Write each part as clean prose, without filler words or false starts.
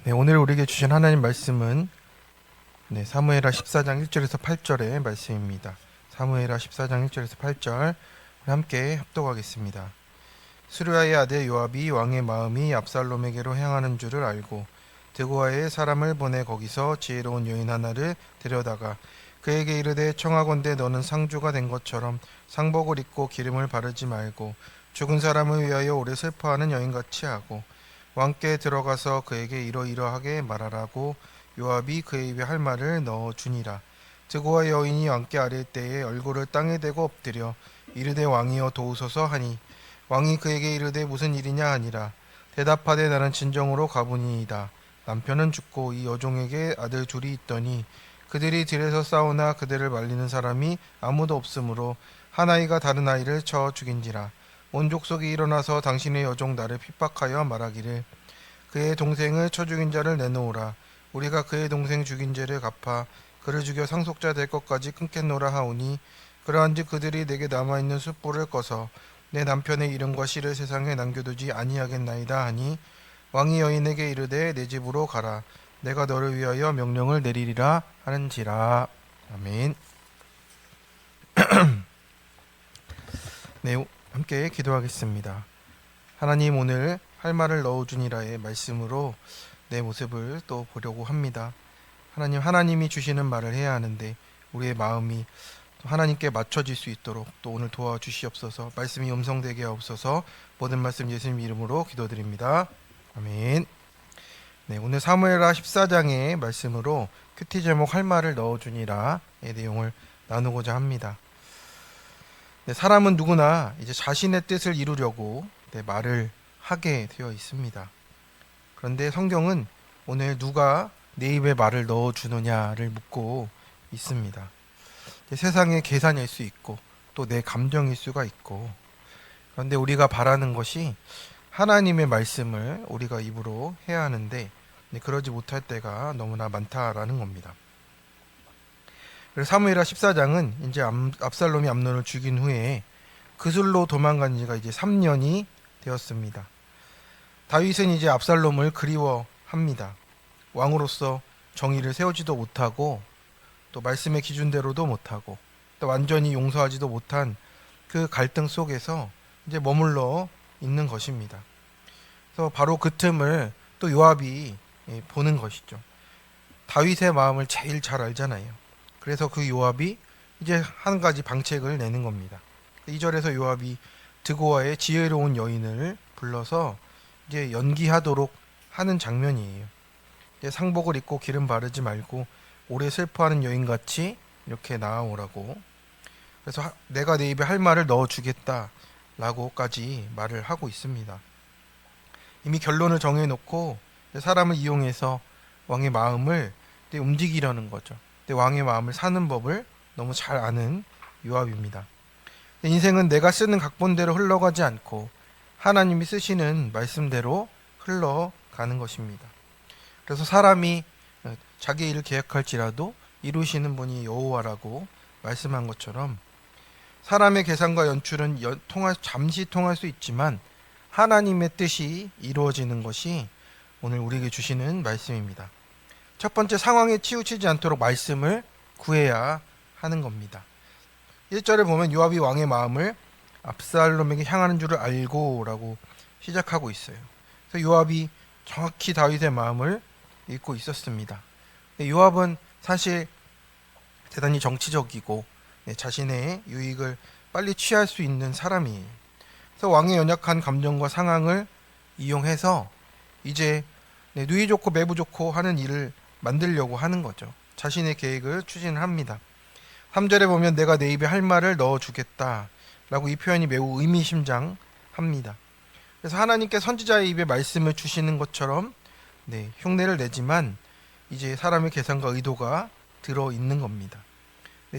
네, 오늘 우리에게 주신 하나님 말씀은 사무엘하 14장 1절에서 8절의 말씀입니다. 사무엘하 14장 1절에서 8절 함께 합독하겠습니다. 수르야의 아들 요압이 왕의 마음이 압살롬에게로 향하는 줄을 알고 드고아의 사람을 보내 거기서 지혜로운 여인 하나를 데려다가 그에게 이르되 청하건대 너는 상주가 된 것처럼 상복을 입고 기름을 바르지 말고 죽은 사람을 위하여 오래 슬퍼하는 여인같이 하고 왕께 들어가서 그에게 이러이러하게 말하라고 요압이 그의 입에 할 말을 넣어 주니라. 드고와 여인이 왕께 아뢰 때에 얼굴을 땅에 대고 엎드려 이르되 왕이여 도우소서 하니 왕이 그에게 이르되 무슨 일이냐 하니라. 대답하되 나는 진정으로 가보니이다. 남편은 죽고 이 여종에게 아들 둘이 있더니 그들이 들에서 싸우나 그들을 말리는 사람이 아무도 없으므로 한 아이가 다른 아이를 쳐 죽인지라. 온 족속이 일어나서 당신의 여종 나를 핍박하여 말하기를 그의 동생을 쳐 죽인 자를 내놓으라. 우리가 그의 동생 죽인 죄를 갚아 그를 죽여 상속자 될 것까지 끊겠노라 하오니 그러한즉 그들이 내게 남아있는 숯불을 꺼서 내 남편의 이름과 씨를 세상에 남겨두지 아니하겠나이다 하니 왕이 여인에게 이르되 내 집으로 가라. 내가 너를 위하여 명령을 내리리라 하는지라. 아멘. 네, 함께 기도하겠습니다. 하나님, 오늘 할 말을 넣어주니라의 말씀으로 내 모습을 또 보려고 합니다. 하나님, 하나님이 주시는 말을 해야 하는데 우리의 마음이 하나님께 맞춰질 수 있도록 또 오늘 도와주시옵소서. 말씀이 음성되게 하옵소서. 모든 말씀 예수님 이름으로 기도드립니다. 아멘. 네, 오늘 사무엘하 14장의 말씀으로 큐티 제목 할 말을 넣어주니라의 내용을 나누고자 합니다. 네, 사람은 누구나 이제 자신의 뜻을 이루려고 말을 하게 되어 있습니다. 그런데 성경은 오늘 누가 내 입에 말을 넣어주느냐를 묻고 있습니다. 세상의 계산일 수 있고 또 내 감정일 수가 있고, 그런데 우리가 바라는 것이 하나님의 말씀을 우리가 입으로 해야 하는데 그러지 못할 때가 너무나 많다라는 겁니다. 그래서 사무엘하 14장은 이제 압살롬이 암논을 죽인 후에 그술로 도망간 지가 이제 3년이 되었습니다. 다윗은 이제 압살롬을 그리워합니다. 왕으로서 정의를 세우지도 못하고 또 말씀의 기준대로도 못하고 또 완전히 용서하지도 못한 그 갈등 속에서 이제 머물러 있는 것입니다. 그래서 바로 그 틈을 또 요압이 보는 것이죠. 다윗의 마음을 제일 잘 알잖아요. 그래서 그 요압이 이제 한 가지 방책을 내는 겁니다. 2절에서 요압이 드고아의 지혜로운 여인을 불러서 이제 연기하도록 하는 장면이에요. 이제 상복을 입고 기름 바르지 말고 오래 슬퍼하는 여인같이 이렇게 나아오라고. 그래서 내가 내 입에 할 말을 넣어주겠다라고까지 말을 하고 있습니다. 이미 결론을 정해놓고 사람을 이용해서 왕의 마음을 움직이려는 거죠. 왕의 마음을 사는 법을 너무 잘 아는 요압입니다. 인생은 내가 쓰는 각본대로 흘러가지 않고 하나님이 쓰시는 말씀대로 흘러가는 것입니다. 그래서 사람이 자기 일을 계획할지라도 이루시는 분이 여호와라고 말씀한 것처럼 사람의 계산과 연출은 잠시 통할 수 있지만 하나님의 뜻이 이루어지는 것이 오늘 우리에게 주시는 말씀입니다. 첫 번째, 상황에 치우치지 않도록 말씀을 구해야 하는 겁니다. 1절에 보면 요압이 왕의 마음을 압살롬에게 향하는 줄을 알고 라고 시작하고 있어요. 그래서 요압이 정확히 다윗의 마음을 읽고 있었습니다. 요압은 사실 대단히 정치적이고 자신의 유익을 빨리 취할 수 있는 사람이에요. 그래서 왕의 연약한 감정과 상황을 이용해서 이제 누이 좋고 매부 좋고 하는 일을 만들려고 하는 거죠. 자신의 계획을 추진합니다. 3절에 보면 내가 내 입에 할 말을 넣어주겠다 라고 이 표현이 매우 의미심장합니다. 그래서 하나님께 선지자의 입에 말씀을 주시는 것처럼 흉내를 내지만 이제 사람의 계산과 의도가 들어있는 겁니다.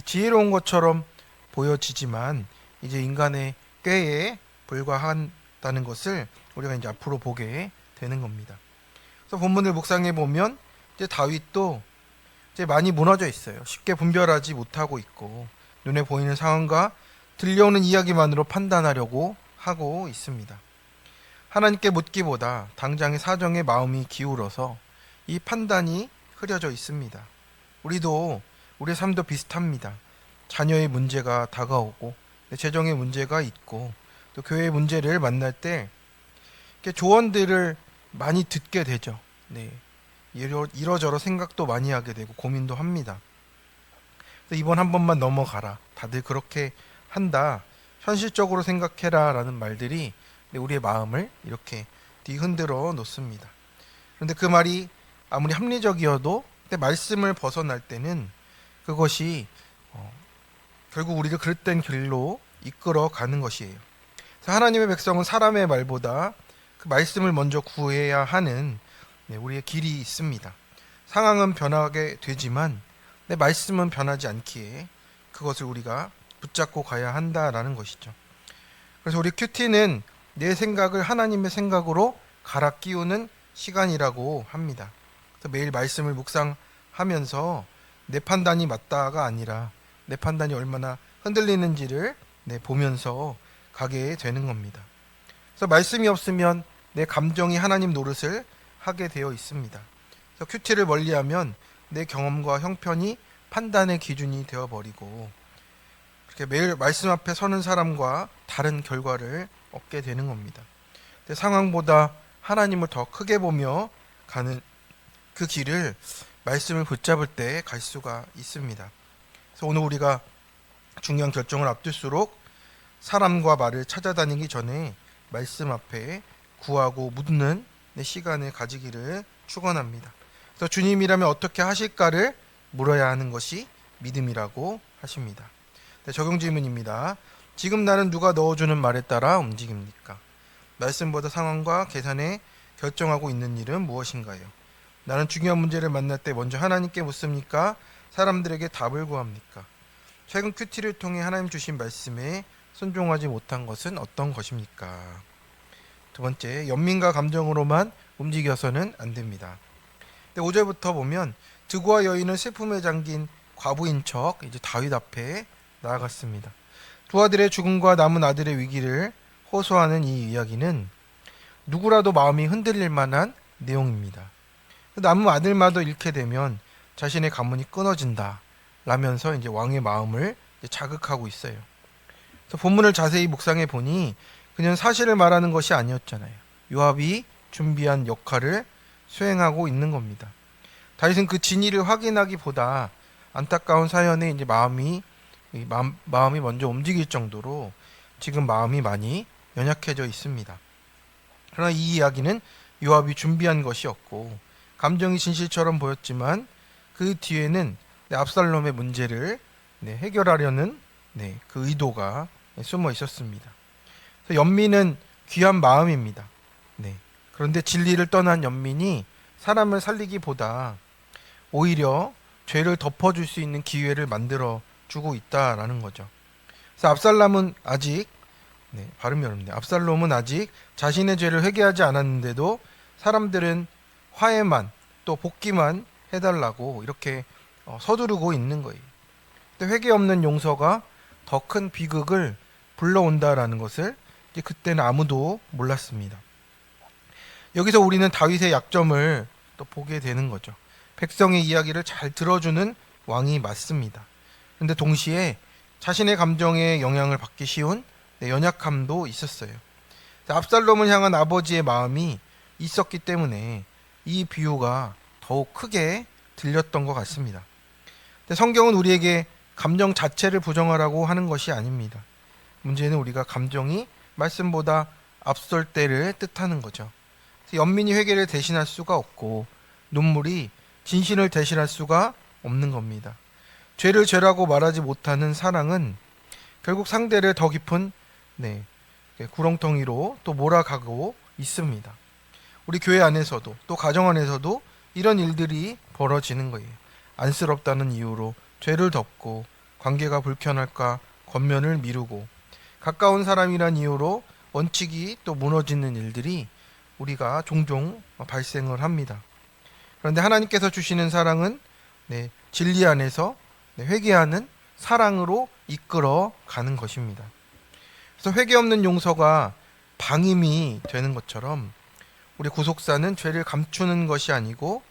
지혜로운 것처럼 보여지지만 이제 인간의 꾀에 불과하다는 것을 우리가 이제 앞으로 보게 되는 겁니다. 그래서 본문을 묵상해 보면 이제 다윗도 이제 많이 무너져 있어요. 쉽게 분별하지 못하고 있고 눈에 보이는 상황과 들려오는 이야기만으로 판단하려고 하고 있습니다. 하나님께 묻기보다 당장의 사정에 마음이 기울어서 이 판단이 흐려져 있습니다. 우리도 우리의 삶도 비슷합니다. 자녀의 문제가 다가오고 재정의 문제가 있고 또 교회의 문제를 만날 때 이렇게 조언들을 많이 듣게 되죠. 네. 이러저러 생각도 많이 하게 되고 고민도 합니다. 이번 한 번만 넘어가라. 다들 그렇게 한다. 현실적으로 생각해라. 라는 말들이 우리의 마음을 이렇게 뒤흔들어 놓습니다. 그런데 그 말이 아무리 합리적이어도 말씀을 벗어날 때는 그것이 결국 우리를 그릇된 길로 이끌어 가는 것이에요. 그래서 하나님의 백성은 사람의 말보다 그 말씀을 먼저 구해야 하는 우리의 길이 있습니다. 상황은 변하게 되지만 내 말씀은 변하지 않기에 그것을 우리가 붙잡고 가야 한다라는 것이죠. 그래서 우리 큐티는 내 생각을 하나님의 생각으로 갈아 끼우는 시간이라고 합니다. 그래서 매일 말씀을 묵상하면서 내 판단이 맞다가 아니라 내 판단이 얼마나 흔들리는지를 보면서 가게 되는 겁니다. 그래서 말씀이 없으면 내 감정이 하나님 노릇을 하게 되어 있습니다. 그래서 큐티를 멀리하면 내 경험과 형편이 판단의 기준이 되어버리고 그렇게 매일 말씀 앞에 서는 사람과 다른 결과를 얻게 되는 겁니다. 상황보다 하나님을 더 크게 보며 가는 그 길을 말씀을 붙잡을 때 갈 수가 있습니다. 그래서 오늘 우리가 중요한 결정을 앞둘수록 사람과 말을 찾아다니기 전에 말씀 앞에 구하고 묻는 시간을 가지기를 축원합니다. 그래서 주님이라면 어떻게 하실까를 물어야 하는 것이 믿음이라고 하십니다. 적용 질문입니다. 지금 나는 누가 넣어주는 말에 따라 움직입니까? 말씀보다 상황과 계산에 결정하고 있는 일은 무엇인가요? 나는 중요한 문제를 만날 때 먼저 하나님께 묻습니까? 사람들에게 답을 구합니까? 최근 큐티를 통해 하나님 주신 말씀에 순종하지 못한 것은 어떤 것입니까? 두 번째, 연민과 감정으로만 움직여서는 안 됩니다. 5절부터 보면 드고와 여인은 슬픔에 잠긴 과부인 척 이제 다윗 앞에 나아갔습니다. 두 아들의 죽음과 남은 아들의 위기를 호소하는 이 이야기는 누구라도 마음이 흔들릴 만한 내용입니다. 남은 아들마저 잃게 되면 자신의 가문이 끊어진다 라면서 이제 왕의 마음을 자극하고 있어요. 그래서 본문을 자세히 묵상해 보니 그냥 사실을 말하는 것이 아니었잖아요. 요압이 준비한 역할을 수행하고 있는 겁니다. 다윗은 그 진위를 확인하기보다 안타까운 사연에 이제 마음이 먼저 움직일 정도로 지금 마음이 많이 연약해져 있습니다. 그러나 이 이야기는 요압이 준비한 것이었고 감정이 진실처럼 보였지만 그 뒤에는 압살롬의 문제를 해결하려는 그 의도가 숨어 있었습니다. 연민은 귀한 마음입니다. 그런데 진리를 떠난 연민이 사람을 살리기보다 오히려 죄를 덮어줄 수 있는 기회를 만들어 주고 있다라는 거죠. 그래서 압살롬은 아직 발음이 어렵네요. 압살롬은 아직 자신의 죄를 회개하지 않았는데도 사람들은 화해만 또 복귀만 해달라고 이렇게 서두르고 있는 거예요. 근데 회개 없는 용서가 더 큰 비극을 불러온다라는 것을 이제 그때는 아무도 몰랐습니다. 여기서 우리는 다윗의 약점을 또 보게 되는 거죠. 백성의 이야기를 잘 들어주는 왕이 맞습니다. 그런데 동시에 자신의 감정에 영향을 받기 쉬운 연약함도 있었어요. 압살롬을 향한 아버지의 마음이 있었기 때문에 이 비유가 더욱 크게 들렸던 것 같습니다. 성경은 우리에게 감정 자체를 부정하라고 하는 것이 아닙니다. 문제는 우리가 감정이 말씀보다 앞설 때를 뜻하는 거죠. 연민이 회개를 대신할 수가 없고 눈물이 진실을 대신할 수가 없는 겁니다. 죄를 죄라고 말하지 못하는 사랑은 결국 상대를 더 깊은 구렁텅이로 또 몰아가고 있습니다. 우리 교회 안에서도 또 가정 안에서도 이런 일들이 벌어지는 거예요. 안쓰럽다는 이유로 죄를 덮고 관계가 불편할까 권면을 미루고 가까운 사람이란 이유로 원칙이 또 무너지는 일들이 우리가 종종 발생을 합니다. 그런데 하나님께서 주시는 사랑은 진리 안에서 회개하는 사랑으로 이끌어 가는 것입니다. 그래서 회개 없는 용서가 방임이 되는 것처럼 우리 구속사는 죄를 감추는 것이 아니고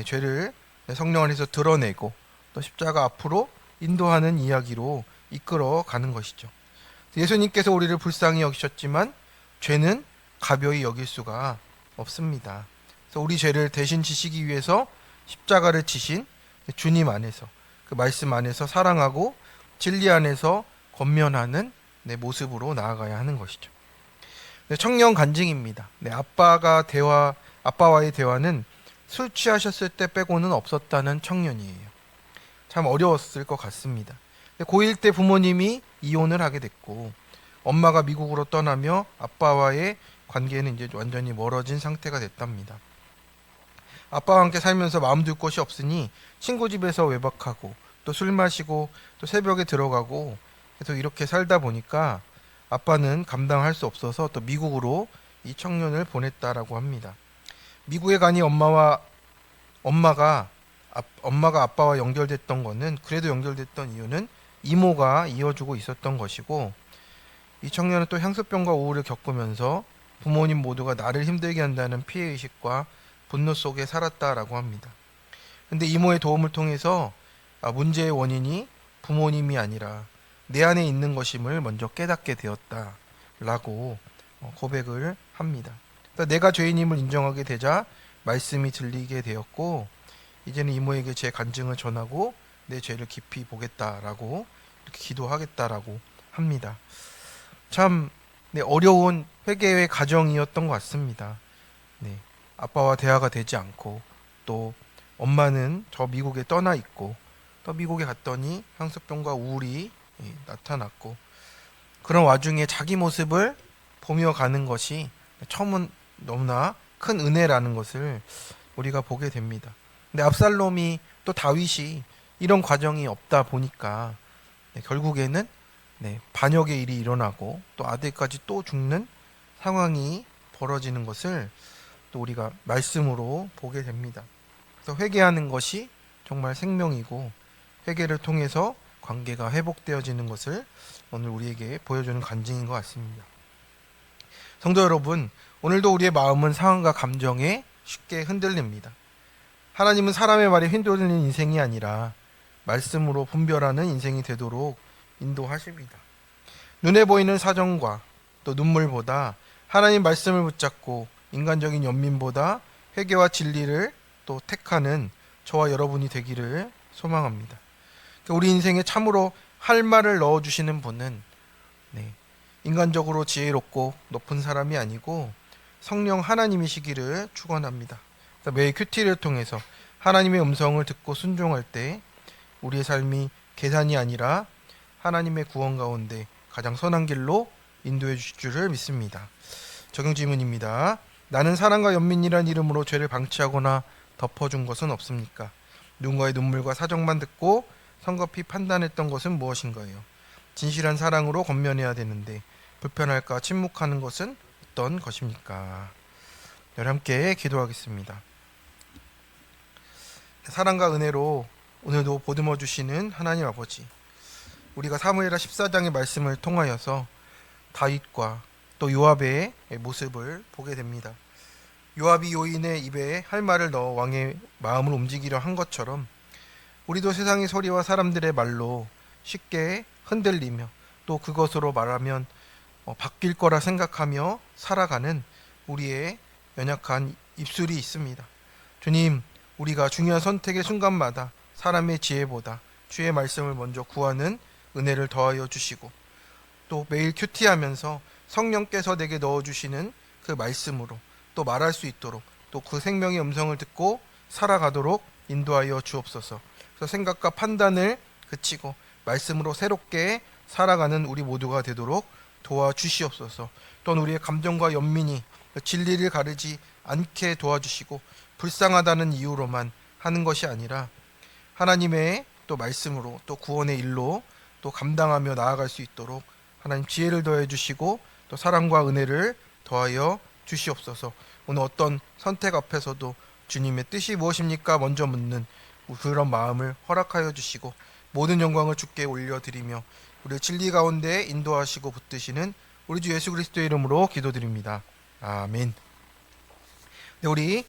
죄를 성령 안에서 드러내고 또 십자가 앞으로 인도하는 이야기로 이끌어 가는 것이죠. 예수님께서 우리를 불쌍히 여기셨지만 죄는 가벼이 여길 수가 없습니다. 그래서 우리 죄를 대신 지시기 위해서 십자가를 지신 주님 안에서, 그 말씀 안에서 사랑하고 진리 안에서 권면하는 모습으로 나아가야 하는 것이죠. 청년 간증입니다. 아빠와의 대화는 술 취하셨을 때 빼고는 없었다는 청년이에요. 참 어려웠을 것 같습니다. 고1 때 부모님이 이혼을 하게 됐고 엄마가 미국으로 떠나며 아빠와의 관계는 이제 완전히 멀어진 상태가 됐답니다. 아빠와 함께 살면서 마음 둘 곳이 없으니 친구 집에서 외박하고 또 술 마시고 또 새벽에 들어가고 계속 이렇게 살다 보니까 아빠는 감당할 수 없어서 또 미국으로 이 청년을 보냈다라고 합니다. 미국에 가니 엄마가 아빠와 연결됐던 거는, 그래도 연결됐던 이유는 이모가 이어주고 있었던 것이고, 이 청년은 또 향수병과 우울을 겪으면서 부모님 모두가 나를 힘들게 한다는 피해의식과 분노 속에 살았다라고 합니다. 근데 이모의 도움을 통해서 문제의 원인이 부모님이 아니라 내 안에 있는 것임을 먼저 깨닫게 되었다라고 고백을 합니다. 그러니까 내가 죄인임을 인정하게 되자 말씀이 들리게 되었고, 이제는 이모에게 제 간증을 전하고 내 죄를 깊이 보겠다라고 이렇게 기도하겠다라고 합니다. 참 어려운 회개의 과정이었던 것 같습니다. 아빠와 대화가 되지 않고 또 엄마는 저 미국에 떠나 있고 또 미국에 갔더니 향수병과 우울이 나타났고, 그런 와중에 자기 모습을 보며 가는 것이 처음은 너무나 큰 은혜라는 것을 우리가 보게 됩니다. 근데 압살롬이 또 다윗이 이런 과정이 없다 보니까 결국에는 반역의 일이 일어나고 또 아들까지 또 죽는 상황이 벌어지는 것을 또 우리가 말씀으로 보게 됩니다. 그래서 회개하는 것이 정말 생명이고 회개를 통해서 관계가 회복되어지는 것을 오늘 우리에게 보여주는 간증인 것 같습니다. 성도 여러분, 오늘도 우리의 마음은 상황과 감정에 쉽게 흔들립니다. 하나님은 사람의 말에 휘둘리는 인생이 아니라 말씀으로 분별하는 인생이 되도록 인도하십니다. 눈에 보이는 사정과 또 눈물보다 하나님 말씀을 붙잡고 인간적인 연민보다 회개와 진리를 또 택하는 저와 여러분이 되기를 소망합니다. 우리 인생에 참으로 할 말을 넣어주시는 분은 인간적으로 지혜롭고 높은 사람이 아니고 성령 하나님이시기를 축원합니다. 매일 큐티를 통해서 하나님의 음성을 듣고 순종할 때 우리의 삶이 계산이 아니라 하나님의 구원 가운데 가장 선한 길로 인도해 주실 줄을 믿습니다. 적용 질문입니다. 나는 사랑과 연민이란 이름으로 죄를 방치하거나 덮어준 것은 없습니까? 누군가의 눈물과 사정만 듣고 성급히 판단했던 것은 무엇인가요? 진실한 사랑으로 권면해야 되는데 불편할까 침묵하는 것은 어떤 것입니까? 여러분 함께 기도하겠습니다. 사랑과 은혜로 오늘도 보듬어 주시는 하나님 아버지, 우리가 사무엘하 14장의 말씀을 통하여서 다윗과 또 요압의 모습을 보게 됩니다. 요압이 요인의 입에 할 말을 넣어 왕의 마음을 움직이려 한 것처럼 우리도 세상의 소리와 사람들의 말로 쉽게 흔들리며 또 그것으로 말하면 바뀔 거라 생각하며 살아가는 우리의 연약한 입술이 있습니다. 주님, 우리가 중요한 선택의 순간마다 사람의 지혜보다 주의 말씀을 먼저 구하는 은혜를 더하여 주시고 또 매일 큐티하면서 성령께서 내게 넣어주시는 그 말씀으로 또 말할 수 있도록 또 그 생명의 음성을 듣고 살아가도록 인도하여 주옵소서. 그래서 생각과 판단을 그치고 말씀으로 새롭게 살아가는 우리 모두가 되도록 도와주시옵소서. 또는 우리의 감정과 연민이 진리를 가르지 않게 도와주시고 불쌍하다는 이유로만 하는 것이 아니라 하나님의 또 말씀으로 또 구원의 일로 또 감당하며 나아갈 수 있도록 하나님 지혜를 더해 주시고 또 사랑과 은혜를 더하여 주시옵소서. 오늘 어떤 선택 앞에서도 주님의 뜻이 무엇입니까? 먼저 묻는 그런 마음을 허락하여 주시고 모든 영광을 주께 올려드리며 우리 진리 가운데 인도하시고 붙드시는 우리 주 예수 그리스도의 이름으로 기도드립니다. 아멘. 우리